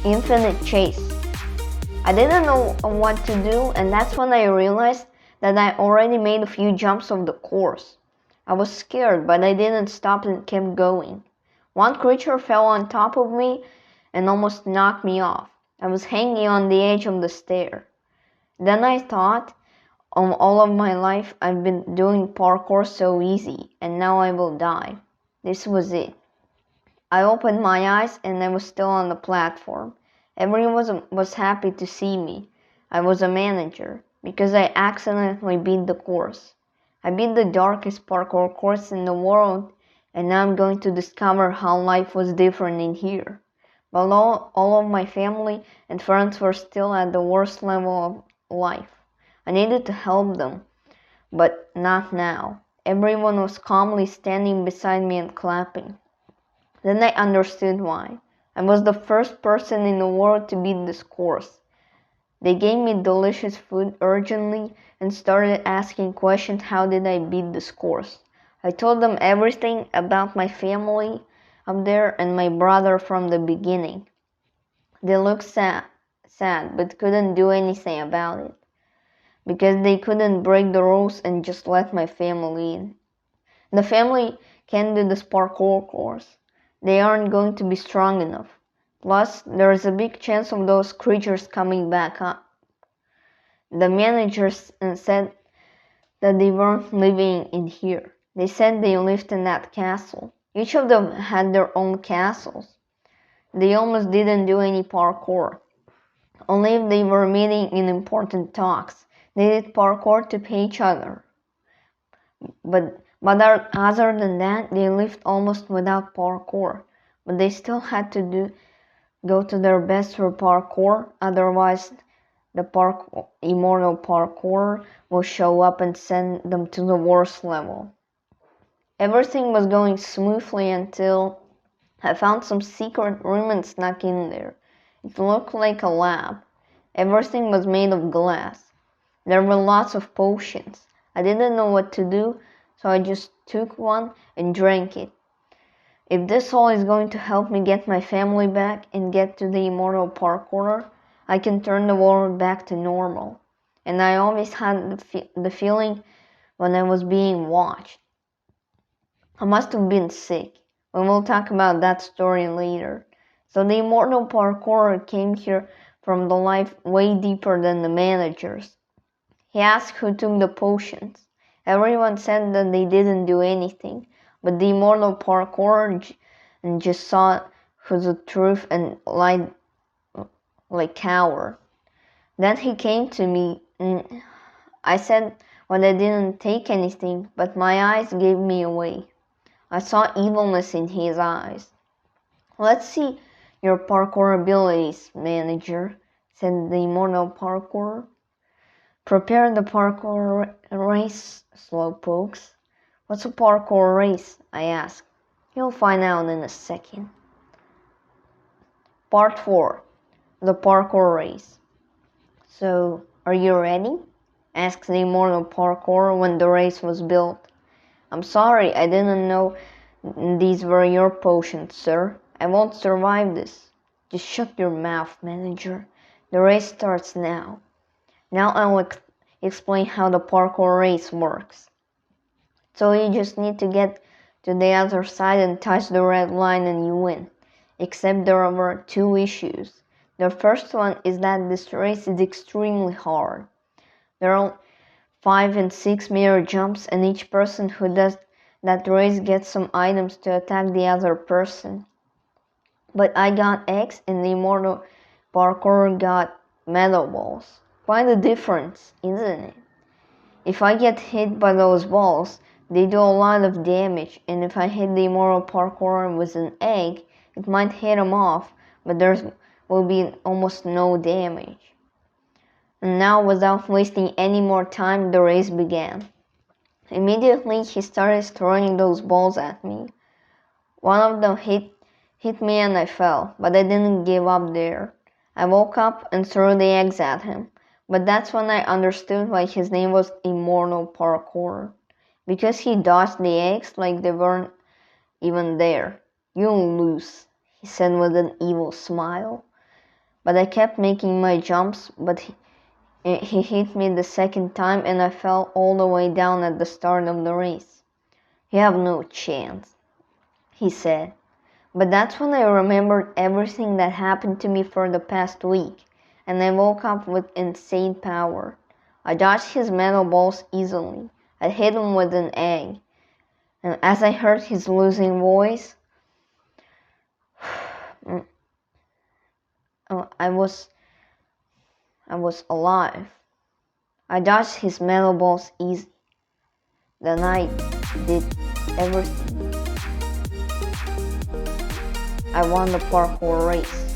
infinite chase. I didn't know what to do, and that's when I realized that I already made a few jumps of the course. I was scared, but I didn't stop and kept going. One creature fell on top of me and almost knocked me off. I was hanging on the edge of the stair. Then I thought, all of my life I've been doing parkour so easy, and now I will die. This was it. I opened my eyes and I was still on the platform. Everyone was happy to see me. I was a manager, because I accidentally beat the course. I beat the darkest parkour course in the world, and now I'm going to discover how life was different in here. But all of my family and friends were still at the worst level of life. I needed to help them, but not now. Everyone was calmly standing beside me and clapping. Then I understood why. I was the first person in the world to beat this course. They gave me delicious food urgently and started asking questions. How did I beat this course? I told them everything about my family up there and my brother from the beginning. They looked sad, but couldn't do anything about it, because they couldn't break the rules and just let my family in. The family can't do this parkour course. They aren't going to be strong enough. Plus, there is a big chance of those creatures coming back up. The managers said that they weren't living in here. They said they lived in that castle. Each of them had their own castles. They almost didn't do any parkour. Only if they were meeting in important talks. They did parkour to pay each other. But other than that, they lived almost without parkour. But they still had to go to their best for parkour, otherwise the immortal parkour will show up and send them to the worst level. Everything was going smoothly until I found some secret room and snuck in there. It looked like a lab. Everything was made of glass. There were lots of potions. I didn't know what to do, so I just took one and drank it. If this all is going to help me get my family back and get to the immortal parkourer, I can turn the world back to normal. And I always had the feeling when I was being watched. I must have been sick. We will talk about that story later. So the immortal parkourer came here from the life way deeper than the managers. He asked who took the potions. Everyone said that they didn't do anything, but the immortal parkourer just saw who's the truth and lied like coward. Then he came to me and I said, well, I didn't take anything, but my eyes gave me away. I saw evilness in his eyes. Let's see your parkour abilities, manager, said the immortal parkourer. Prepare the parkour race, slowpokes. What's a parkour race? I asked. You'll find out in a second. Part 4. The parkour race. So, are you ready? Asked the immortal parkourer when the race was built. I'm sorry, I didn't know these were your potions, sir. I won't survive this. Just shut your mouth, manager. The race starts now. Now I'll explain how the parkour race works. So you just need to get to the other side and touch the red line and you win. Except there are two issues. The first one is that this race is extremely hard. There are 5 and 6 meter jumps, and each person who does that race gets some items to attack the other person. But I got X and the immortal parkour got metal balls. Quite a difference, isn't it? If I get hit by those balls, they do a lot of damage, and if I hit the immortal parkour with an egg, it might hit him off, but there will be almost no damage. And now, without wasting any more time, the race began. Immediately, he started throwing those balls at me. One of them hit me and I fell, but I didn't give up there. I woke up and threw the eggs at him, but that's when I understood why his name was Immortal Parkour. Because he dodged the eggs like they weren't even there. You'll lose, he said with an evil smile. But I kept making my jumps, but he hit me the second time and I fell all the way down at the start of the race. "You have no chance," he said. But that's when I remembered everything that happened to me for the past week, and I woke up with insane power. I dodged his metal balls easily. I hit him with an egg. And as I heard his losing voice, I was alive. I dodged his metal balls easy. Then I did everything. I won the parkour race.